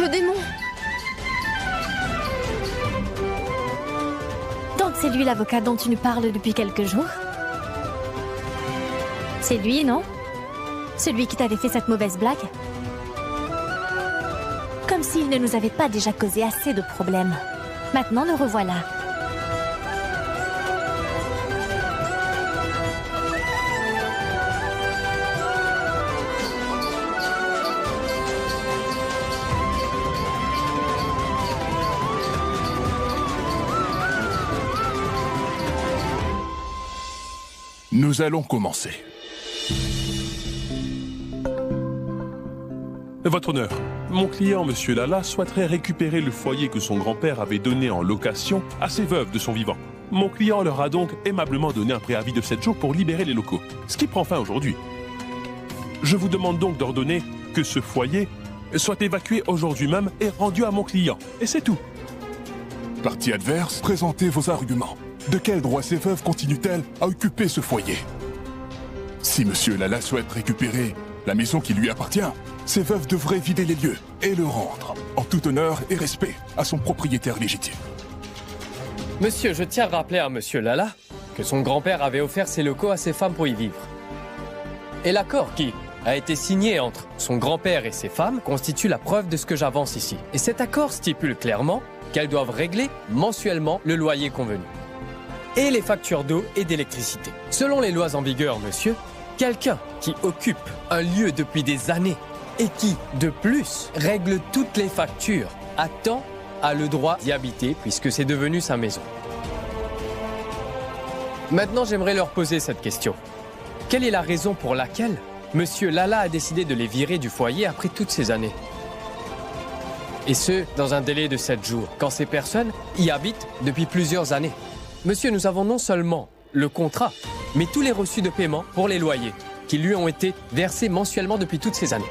ce démon? Donc c'est lui l'avocat dont tu nous parles depuis quelques jours? C'est lui, non? Celui qui t'avait fait cette mauvaise blague? Comme s'il ne nous avait pas déjà causé assez de problèmes. Maintenant, le revoilà. Nous allons commencer. Votre honneur, mon client, Monsieur Lala, souhaiterait récupérer le foyer que son grand-père avait donné en location à ses veuves de son vivant. Mon client leur a donc aimablement donné un préavis de 7 jours pour libérer les locaux, ce qui prend fin aujourd'hui. Je vous demande donc d'ordonner que ce foyer soit évacué aujourd'hui même et rendu à mon client. Et c'est tout. Partie adverse, présentez vos arguments. De quel droit ces veuves continuent-elles à occuper ce foyer? Si Monsieur Lala souhaite récupérer la maison qui lui appartient, ces veuves devraient vider les lieux et le rendre, en tout honneur et respect, à son propriétaire légitime. Monsieur, je tiens à rappeler à Monsieur Lala que son grand-père avait offert ses locaux à ses femmes pour y vivre. Et l'accord qui a été signé entre son grand-père et ses femmes constitue la preuve de ce que j'avance ici. Et cet accord stipule clairement qu'elles doivent régler mensuellement le loyer convenu et les factures d'eau et d'électricité. Selon les lois en vigueur, monsieur, quelqu'un qui occupe un lieu depuis des années et qui, de plus, règle toutes les factures, a le droit d'y habiter puisque c'est devenu sa maison. Maintenant, j'aimerais leur poser cette question. Quelle est la raison pour laquelle Monsieur Lala a décidé de les virer du foyer après toutes ces années? Et ce, dans un délai de 7 jours, quand ces personnes y habitent depuis plusieurs années. Monsieur, nous avons non seulement le contrat, mais tous les reçus de paiement pour les loyers qui lui ont été versés mensuellement depuis toutes ces années.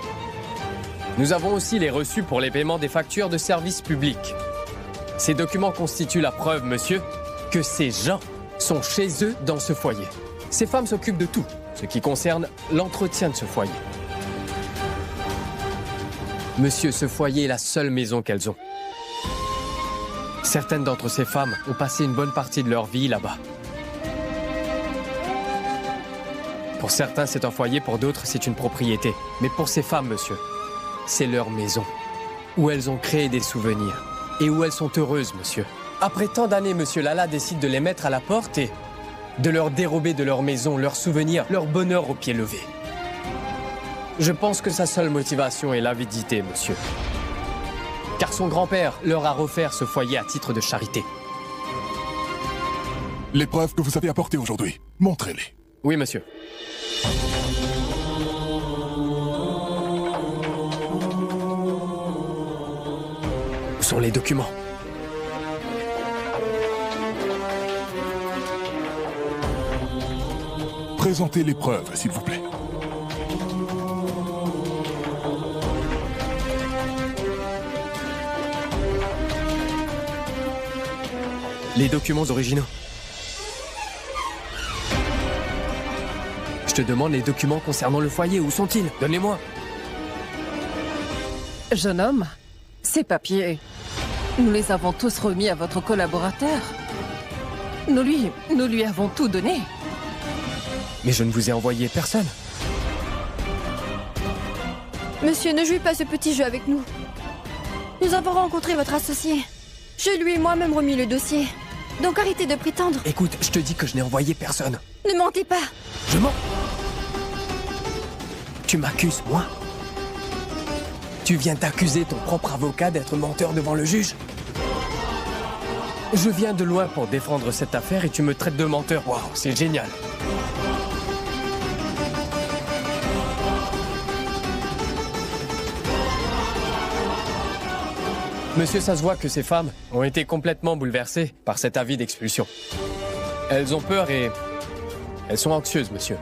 Nous avons aussi les reçus pour les paiements des factures de services publics. Ces documents constituent la preuve, monsieur, que ces gens sont chez eux dans ce foyer. Ces femmes s'occupent de tout, ce qui concerne l'entretien de ce foyer. Monsieur, ce foyer est la seule maison qu'elles ont. Certaines d'entre ces femmes ont passé une bonne partie de leur vie là-bas. Pour certains, c'est un foyer, pour d'autres, c'est une propriété. Mais pour ces femmes, monsieur, c'est leur maison, où elles ont créé des souvenirs et où elles sont heureuses, monsieur. Après tant d'années, monsieur Lala décide de les mettre à la porte et de leur dérober de leur maison, leurs souvenirs, leur bonheur au pied levé. Je pense que sa seule motivation est l'avidité, monsieur. Car son grand-père leur a offert ce foyer à titre de charité. Les preuves que vous avez apportées aujourd'hui, montrez-les. Oui, monsieur. Où sont les documents? Présentez les preuves, s'il vous plaît. Les documents originaux. Je te demande les documents concernant le foyer. Où sont-ils? Donne-les-moi. Jeune homme, ces papiers, nous les avons tous remis à votre collaborateur. Nous lui avons tout donné. Mais je ne vous ai envoyé personne. Monsieur, ne jouez pas ce petit jeu avec nous. Nous avons rencontré votre associé. Je lui ai moi-même remis le dossier. Donc arrêtez de prétendre. Écoute, je te dis que je n'ai envoyé personne. Ne mentez pas. Je mens. Tu m'accuses, moi? Tu viens d'accuser ton propre avocat d'être menteur devant le juge? Je viens de loin pour défendre cette affaire et tu me traites de menteur. Waouh, c'est génial. Monsieur, ça se voit que ces femmes ont été complètement bouleversées par cet avis d'expulsion. Elles ont peur et elles sont anxieuses, monsieur.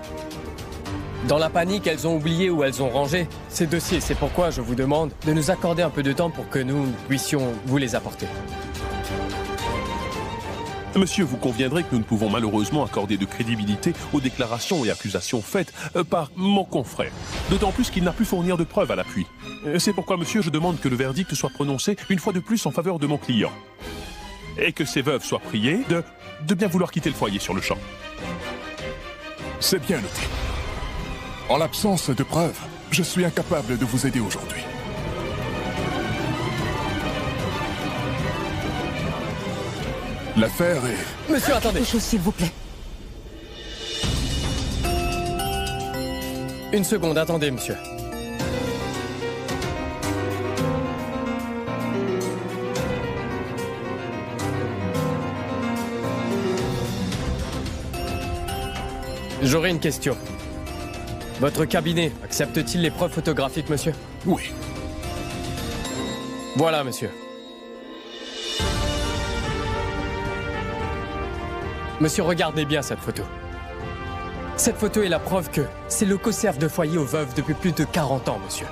Dans la panique, elles ont oublié où elles ont rangé ces dossiers. C'est pourquoi je vous demande de nous accorder un peu de temps pour que nous puissions vous les apporter. Monsieur, vous conviendrez que nous ne pouvons malheureusement accorder de crédibilité aux déclarations et accusations faites par mon confrère. D'autant plus qu'il n'a pu fournir de preuves à l'appui. C'est pourquoi, monsieur, je demande que le verdict soit prononcé une fois de plus en faveur de mon client. Et que ces veuves soient priées de bien vouloir quitter le foyer sur le champ. C'est bien noté. En l'absence de preuves, je suis incapable de vous aider aujourd'hui. L'affaire est... Monsieur, attendez. Quelque chose, s'il vous plaît. Une seconde, attendez, monsieur. J'aurais une question. Votre cabinet accepte-t-il les preuves photographiques, monsieur? Oui. Voilà, monsieur. Monsieur, regardez bien cette photo. Cette photo est la preuve que ces locaux servent de foyer aux veuves depuis plus de 40 ans, monsieur.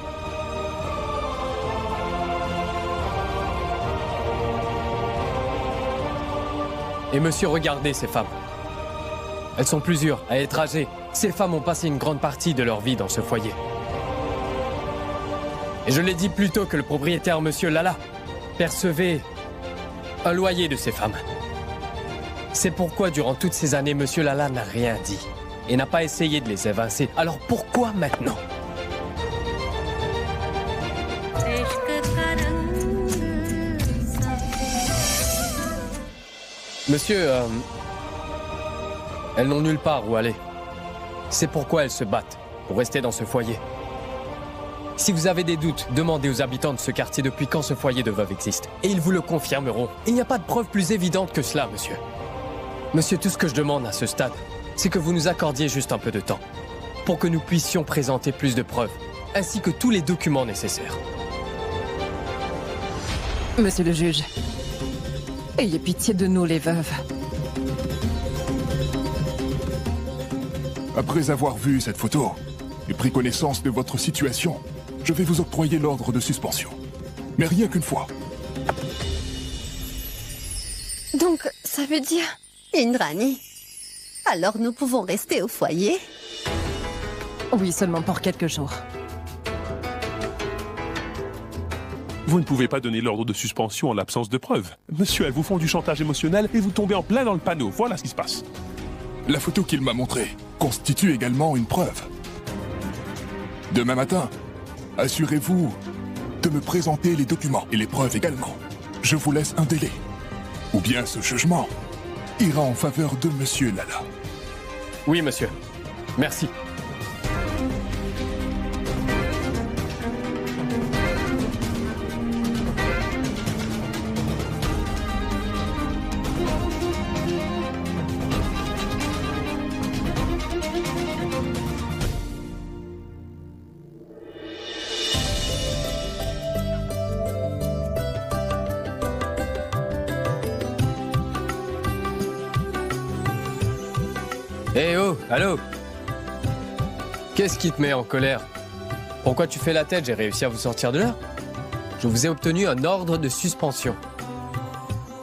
Et monsieur, regardez ces femmes. Elles sont plusieurs à être âgées. Ces femmes ont passé une grande partie de leur vie dans ce foyer. Et je l'ai dit plus tôt que le propriétaire, monsieur Lala, percevait un loyer de ces femmes. C'est pourquoi, durant toutes ces années, monsieur Lala n'a rien dit et n'a pas essayé de les évincer. Alors pourquoi maintenant? Monsieur, elles n'ont nulle part où aller. C'est pourquoi elles se battent pour rester dans ce foyer. Si vous avez des doutes, demandez aux habitants de ce quartier depuis quand ce foyer de veuves existe. Et ils vous le confirmeront. Il n'y a pas de preuve plus évidente que cela, monsieur. Monsieur, tout ce que je demande à ce stade, c'est que vous nous accordiez juste un peu de temps pour que nous puissions présenter plus de preuves, ainsi que tous les documents nécessaires. Monsieur le juge, ayez pitié de nous, les veuves. Après avoir vu cette photo et pris connaissance de votre situation, je vais vous octroyer l'ordre de suspension. Mais rien qu'une fois. Donc, ça veut dire... Indrani, alors nous pouvons rester au foyer? Oui, seulement pour quelques jours. Vous ne pouvez pas donner l'ordre de suspension en l'absence de preuves. Monsieur, elles vous font du chantage émotionnel et vous tombez en plein dans le panneau. Voilà ce qui se passe. La photo qu'il m'a montrée constitue également une preuve. Demain matin, assurez-vous de me présenter les documents et les preuves également. Je vous laisse un délai. Ou bien ce jugement ira en faveur de Monsieur Lala. Oui, monsieur. Merci. Eh oh, allô? Qu'est-ce qui te met en colère? Pourquoi tu fais la tête? J'ai réussi à vous sortir de là. Je vous ai obtenu un ordre de suspension.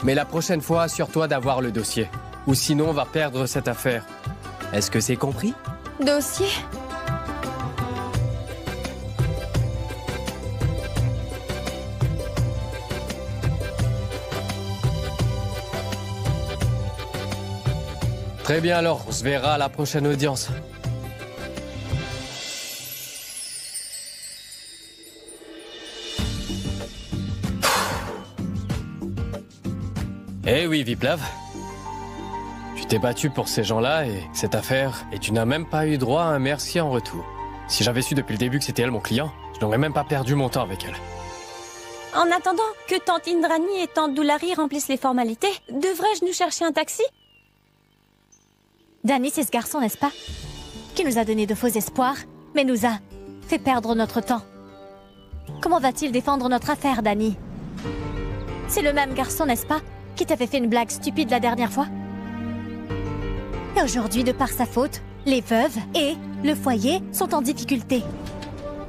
Mais la prochaine fois, assure-toi d'avoir le dossier. Ou sinon, on va perdre cette affaire. Est-ce que c'est compris? Dossier? Très bien alors, on se verra à la prochaine audience. Eh oui, Viplav. Tu t'es battu pour ces gens-là et cette affaire, et tu n'as même pas eu droit à un merci en retour. Si j'avais su depuis le début que c'était elle mon client, je n'aurais même pas perdu mon temps avec elle. En attendant que tante Indrani et tante Doulari remplissent les formalités, devrais-je nous chercher un taxi? Dani, c'est ce garçon, n'est-ce pas? Qui nous a donné de faux espoirs, mais nous a fait perdre notre temps. Comment va-t-il défendre notre affaire, Dani? C'est le même garçon, n'est-ce pas? Qui t'avait fait une blague stupide la dernière fois? Et aujourd'hui, de par sa faute, les veuves et le foyer sont en difficulté.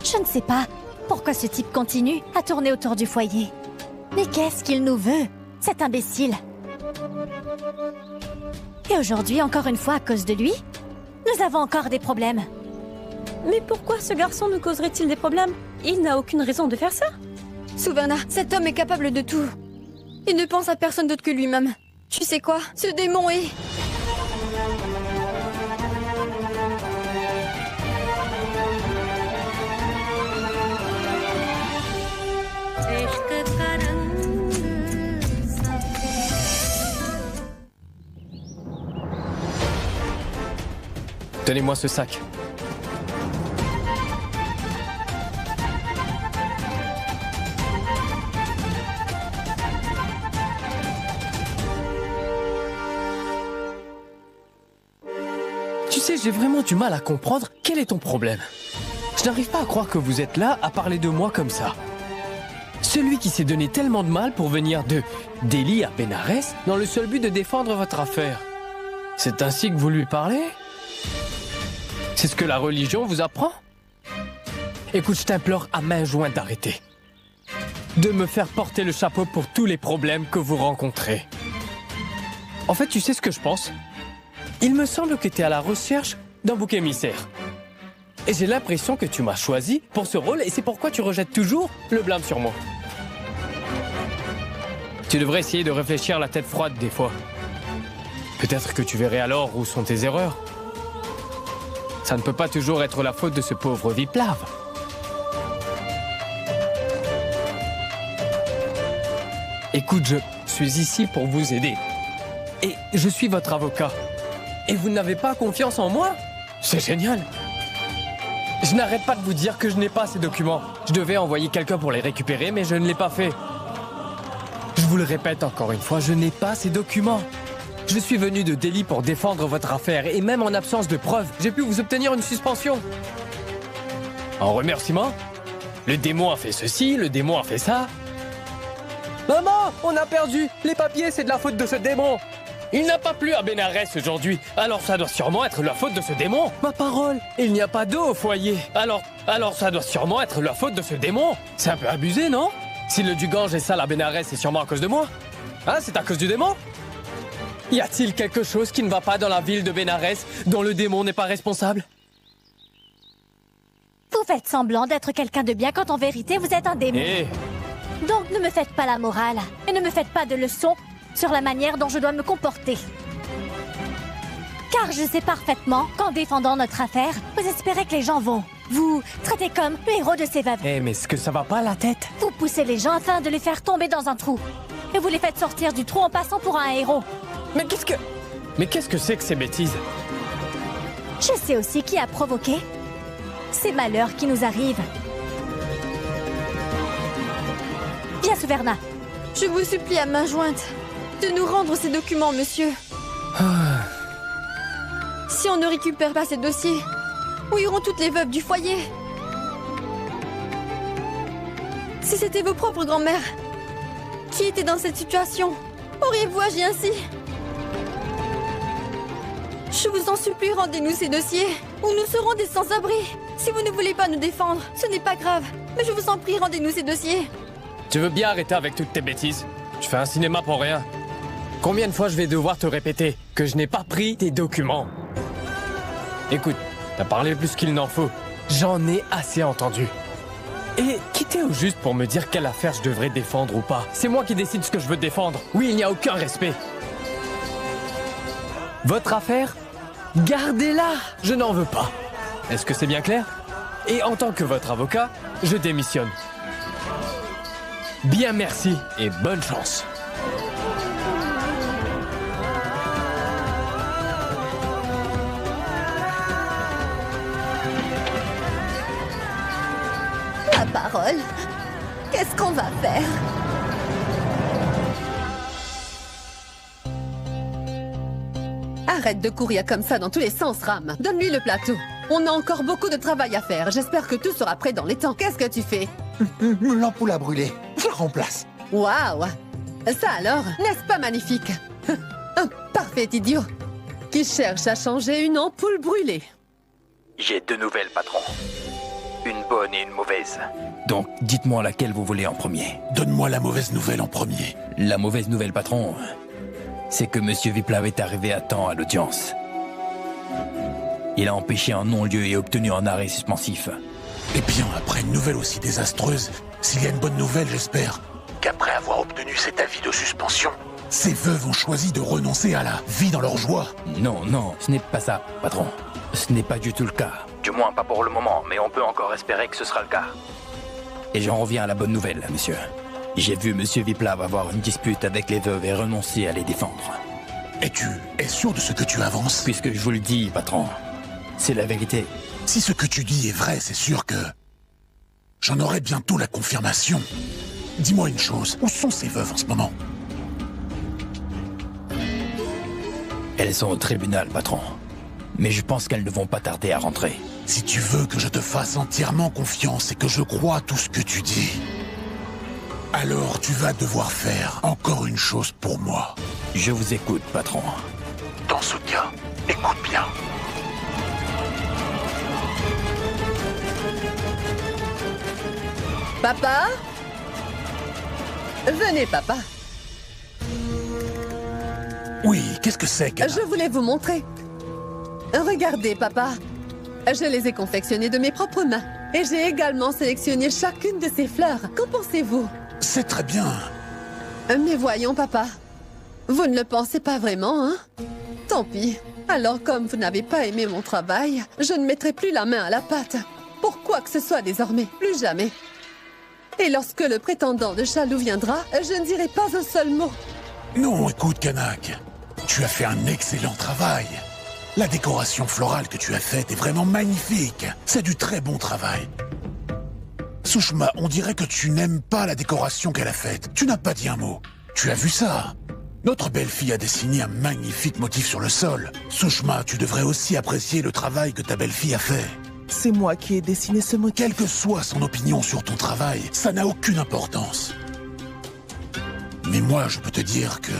Je ne sais pas pourquoi ce type continue à tourner autour du foyer. Mais qu'est-ce qu'il nous veut, cet imbécile? Et aujourd'hui, encore une fois, à cause de lui, nous avons encore des problèmes. Mais pourquoi ce garçon nous causerait-il des problèmes? Il n'a aucune raison de faire ça. Souverna, cet homme est capable de tout. Il ne pense à personne d'autre que lui-même. Tu sais quoi? Ce démon est... Donnez-moi ce sac. Tu sais, j'ai vraiment du mal à comprendre quel est ton problème. Je n'arrive pas à croire que vous êtes là à parler de moi comme ça. Celui qui s'est donné tellement de mal pour venir de Delhi à Bénarès dans le seul but de défendre votre affaire. C'est ainsi que vous lui parlez? C'est ce que la religion vous apprend? Écoute, je t'implore à main jointe d'arrêter. De me faire porter le chapeau pour tous les problèmes que vous rencontrez. En fait, tu sais ce que je pense? Il me semble que tu es à la recherche d'un bouc émissaire. Et j'ai l'impression que tu m'as choisi pour ce rôle et c'est pourquoi tu rejettes toujours le blâme sur moi. Tu devrais essayer de réfléchir la tête froide des fois. Peut-être que tu verrais alors où sont tes erreurs. Ça ne peut pas toujours être la faute de ce pauvre Viplav. Écoute, je suis ici pour vous aider. Et je suis votre avocat. Et vous n'avez pas confiance en moi? C'est génial. Je n'arrête pas de vous dire que je n'ai pas ces documents. Je devais envoyer quelqu'un pour les récupérer, mais je ne l'ai pas fait. Je vous le répète encore une fois, je n'ai pas ces documents. Je suis venu de Delhi pour défendre votre affaire, et même en absence de preuves, j'ai pu vous obtenir une suspension. En remerciement, le démon a fait ceci, le démon a fait ça. Maman, on a perdu. Les papiers, c'est de la faute de ce démon. Il n'a pas plu à Bénarès aujourd'hui, alors ça doit sûrement être la faute de ce démon. Ma parole, il n'y a pas d'eau au foyer, alors ça doit sûrement être la faute de ce démon. C'est un peu abusé, non? Si le du Gange est sale à Bénarès, c'est sûrement à cause de moi. Hein, c'est à cause du démon? Y a-t-il quelque chose qui ne va pas dans la ville de Bénarès dont le démon n'est pas responsable? Vous faites semblant d'être quelqu'un de bien quand en vérité vous êtes un démon. Donc ne me faites pas la morale et ne me faites pas de leçons sur la manière dont je dois me comporter. Car je sais parfaitement qu'en défendant notre affaire, vous espérez que les gens vont vous traiter comme le héros de ces veuves. Mais est-ce que ça va pas la tête? Vous poussez les gens afin de les faire tomber dans un trou. Et vous les faites sortir du trou en passant pour un héros. Mais qu'est-ce que c'est que ces bêtises? Je sais aussi qui a provoqué ces malheurs qui nous arrivent. Viens, Souverna. Je vous supplie à main jointe de nous rendre ces documents, monsieur. Si on ne récupère pas ces dossiers, où iront toutes les veuves du foyer? Si c'était vos propres grand-mères qui étaient dans cette situation, auriez-vous agi ainsi? Je vous en supplie, rendez-nous ces dossiers, ou nous serons des sans-abri. Si vous ne voulez pas nous défendre, ce n'est pas grave. Mais je vous en prie, rendez-nous ces dossiers. Tu veux bien arrêter avec toutes tes bêtises? Tu fais un cinéma pour rien. Combien de fois je vais devoir te répéter que je n'ai pas pris tes documents? Écoute, t'as parlé plus qu'il n'en faut. J'en ai assez entendu. Et quitter au juste pour me dire quelle affaire je devrais défendre ou pas. C'est moi qui décide ce que je veux défendre. Oui, il n'y a aucun respect. Votre affaire, gardez-la. Je n'en veux pas. Est-ce que c'est bien clair? Et en tant que votre avocat, je démissionne. Bien merci et bonne chance. La parole. Qu'est-ce qu'on va faire? Arrête de courir comme ça dans tous les sens, Ram. Donne-lui le plateau. On a encore beaucoup de travail à faire. J'espère que tout sera prêt dans les temps. Qu'est-ce que tu fais? L'ampoule a brûlé. Je la remplace. Waouh! Ça alors, n'est-ce pas magnifique? Un parfait idiot qui cherche à changer une ampoule brûlée. J'ai deux nouvelles, patron. Une bonne et une mauvaise. Donc, dites-moi laquelle vous voulez en premier. Donne-moi la mauvaise nouvelle en premier. La mauvaise nouvelle, patron, c'est que Monsieur Viplav est arrivé à temps à l'audience. Il a empêché un non-lieu et obtenu un arrêt suspensif. Eh bien, après une nouvelle aussi désastreuse, s'il y a une bonne nouvelle, j'espère qu'après avoir obtenu cet avis de suspension, ces veuves ont choisi de renoncer à la vie dans leur joie. Non, non, ce n'est pas ça, patron. Ce n'est pas du tout le cas. Du moins pas pour le moment, mais on peut encore espérer que ce sera le cas. Et j'en reviens à la bonne nouvelle, monsieur. J'ai vu Monsieur Viplav avoir une dispute avec les veuves et renoncer à les défendre. Et tu es sûr de ce que tu avances? Puisque je vous le dis, patron, c'est la vérité. Si ce que tu dis est vrai, c'est sûr que... j'en aurai bientôt la confirmation. Dis-moi une chose, où sont ces veuves en ce moment? Elles sont au tribunal, patron. Mais je pense qu'elles ne vont pas tarder à rentrer. Si tu veux que je te fasse entièrement confiance et que je croie tout ce que tu dis, alors tu vas devoir faire encore une chose pour moi. Je vous écoute, patron. Dans ce cas, écoute bien. Papa? Venez, papa. Oui, qu'est-ce que c'est, Kana? Je voulais vous montrer. Regardez, papa. Je les ai confectionnées de mes propres mains. Et j'ai également sélectionné chacune de ces fleurs. Qu'en pensez-vous? C'est très bien. Mais voyons, papa. Vous ne le pensez pas vraiment, hein? Tant pis. Alors, comme vous n'avez pas aimé mon travail, je ne mettrai plus la main à la pâte. Pour quoi que ce soit désormais. Plus jamais. Et lorsque le prétendant de Chalou viendra, je ne dirai pas un seul mot. Non, écoute, Kanak. Tu as fait un excellent travail. La décoration florale que tu as faite est vraiment magnifique. C'est du très bon travail. Sushma, on dirait que tu n'aimes pas la décoration qu'elle a faite. Tu n'as pas dit un mot. Tu as vu ça? Notre belle-fille a dessiné un magnifique motif sur le sol. Sushma, tu devrais aussi apprécier le travail que ta belle-fille a fait. C'est moi qui ai dessiné ce motif. Quelle que soit son opinion sur ton travail, ça n'a aucune importance. Mais moi, je peux te dire que...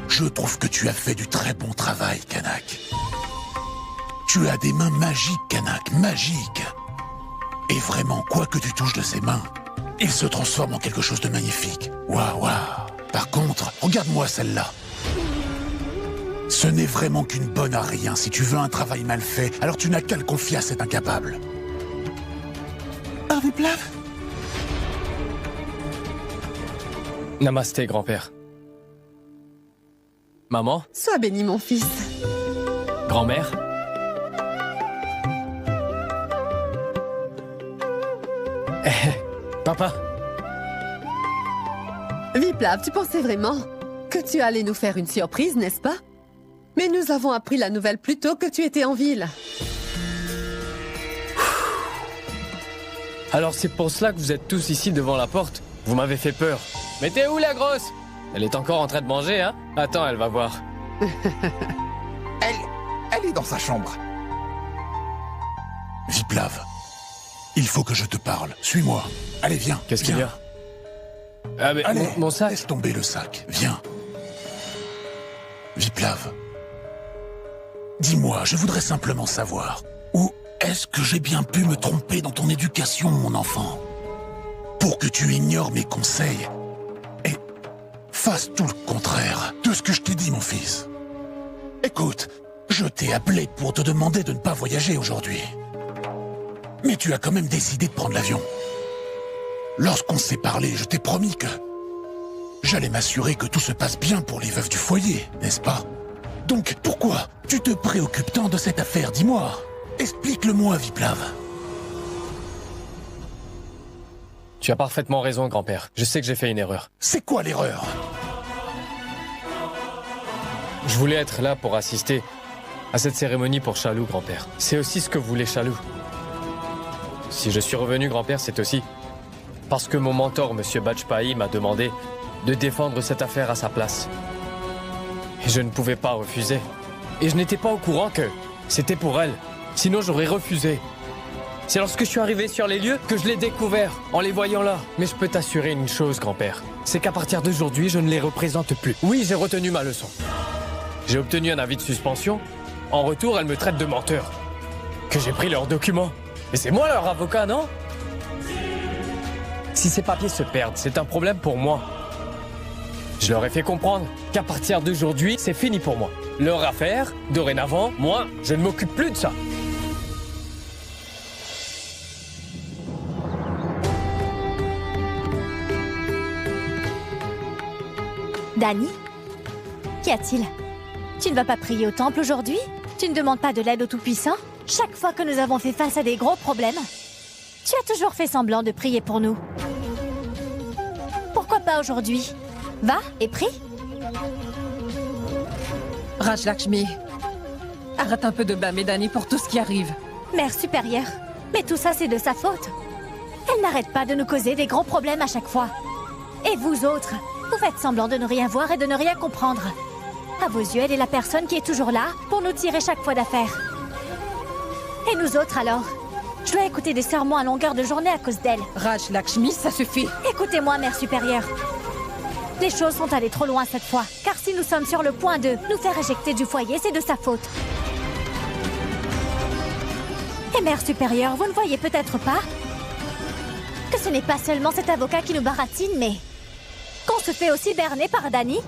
je trouve que tu as fait du très bon travail, Kanak. Tu as des mains magiques, Kanak, magiques. Et vraiment, quoi que tu touches de ces mains, il se transforme en quelque chose de magnifique. Waouh, waouh. Par contre, regarde-moi celle-là. Ce n'est vraiment qu'une bonne à rien. Si tu veux un travail mal fait, alors tu n'as qu'à le confier à cet incapable. Un Viplav? Namasté, grand-père. Maman? Sois béni, mon fils. Grand-mère? Papa? Viplav, tu pensais vraiment que tu allais nous faire une surprise, n'est-ce pas? Mais nous avons appris la nouvelle plus tôt que tu étais en ville. Alors c'est pour cela que vous êtes tous ici devant la porte? Vous m'avez fait peur. Mais t'es où, la grosse? Elle est encore en train de manger, hein? Attends, elle va voir. Elle est dans sa chambre. Viplav, il faut que je te parle. Suis-moi. Allez, viens. Qu'est-ce qu'il y a? Ah, mais allez, mon sac? Laisse tomber le sac. Viens. Viplav, dis-moi, je voudrais simplement savoir, où est-ce que j'ai bien pu me tromper dans ton éducation, mon enfant? Pour que tu ignores mes conseils et fasses tout le contraire de ce que je t'ai dit, mon fils. Écoute, je t'ai appelé pour te demander de ne pas voyager aujourd'hui. Mais tu as quand même décidé de prendre l'avion. Lorsqu'on s'est parlé, je t'ai promis que j'allais m'assurer que tout se passe bien pour les veuves du foyer, n'est-ce pas? Donc, pourquoi tu te préoccupes tant de cette affaire? Dis-moi. Explique-le-moi, Viplav. Tu as parfaitement raison, grand-père. Je sais que j'ai fait une erreur. C'est quoi l'erreur? Je voulais être là pour assister à cette cérémonie pour Chalou, grand-père. C'est aussi ce que voulait Chalou. Si je suis revenu, grand-père, c'est aussi parce que mon mentor, Monsieur Bajpai, m'a demandé de défendre cette affaire à sa place. Et je ne pouvais pas refuser. Et je n'étais pas au courant que c'était pour elle. Sinon, j'aurais refusé. C'est lorsque je suis arrivé sur les lieux que je l'ai découvert, en les voyant là. Mais je peux t'assurer une chose, grand-père. C'est qu'à partir d'aujourd'hui, je ne les représente plus. Oui, j'ai retenu ma leçon. J'ai obtenu un avis de suspension. En retour, elle me traite de menteur. Que j'ai pris leurs documents. Et c'est moi leur avocat, non? Si ces papiers se perdent, c'est un problème pour moi. Je leur ai fait comprendre qu'à partir d'aujourd'hui, c'est fini pour moi. Leur affaire, dorénavant, moi, je ne m'occupe plus de ça. Dani? Qu'y a-t-il? Tu ne vas pas prier au temple aujourd'hui? Tu ne demandes pas de l'aide au Tout-Puissant? Chaque fois que nous avons fait face à des gros problèmes, tu as toujours fait semblant de prier pour nous. Pourquoi pas aujourd'hui? Va et prie. Raj Lakshmi, arrête un peu de blâmer Dani pour tout ce qui arrive. Mère supérieure, mais tout ça c'est de sa faute. Elle n'arrête pas de nous causer des gros problèmes à chaque fois. Et vous autres, vous faites semblant de ne rien voir et de ne rien comprendre. À vos yeux, elle est la personne qui est toujours là pour nous tirer chaque fois d'affaire. Et nous autres alors? Je dois écouter des sermons à longueur de journée à cause d'elle. Raj Lakshmi, ça suffit. Écoutez-moi, mère supérieure. Les choses sont allées trop loin cette fois, car si nous sommes sur le point de nous faire éjecter du foyer, c'est de sa faute. Et mère supérieure, vous ne voyez peut-être pas que ce n'est pas seulement cet avocat qui nous baratine, mais qu'on se fait aussi berner par Dani?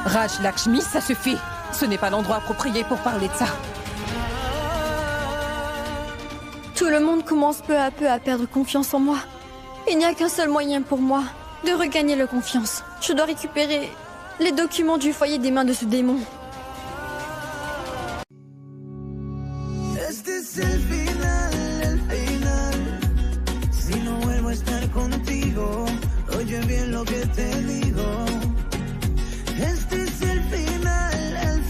Raj Lakshmi, ça suffit. Ce n'est pas l'endroit approprié pour parler de ça. Tout le monde commence peu à peu à perdre confiance en moi. Il n'y a qu'un seul moyen pour moi de regagner leur confiance. Je dois récupérer les documents du foyer des mains de ce démon. Este es el final, el final. Si no vuelvo a estar contigo, oye bien lo que te digo. Este es el final, el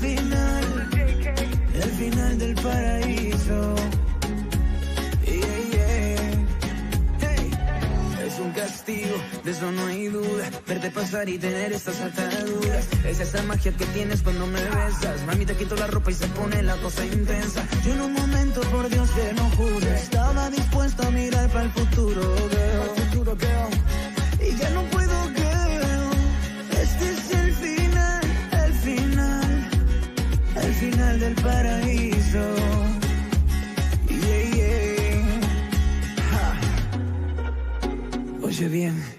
final del paraíso. Un castigo, de eso no hay duda. Verte pasar y tener estas ataduras. Es esa magia que tienes cuando me besas. Mami, te quito la ropa y se pone la cosa intensa. Yo en un momento, por Dios que no juro, estaba dispuesta a mirar para el futuro, girl. Y ya no puedo, girl. Este es el final, el final del paraíso. Oye bien.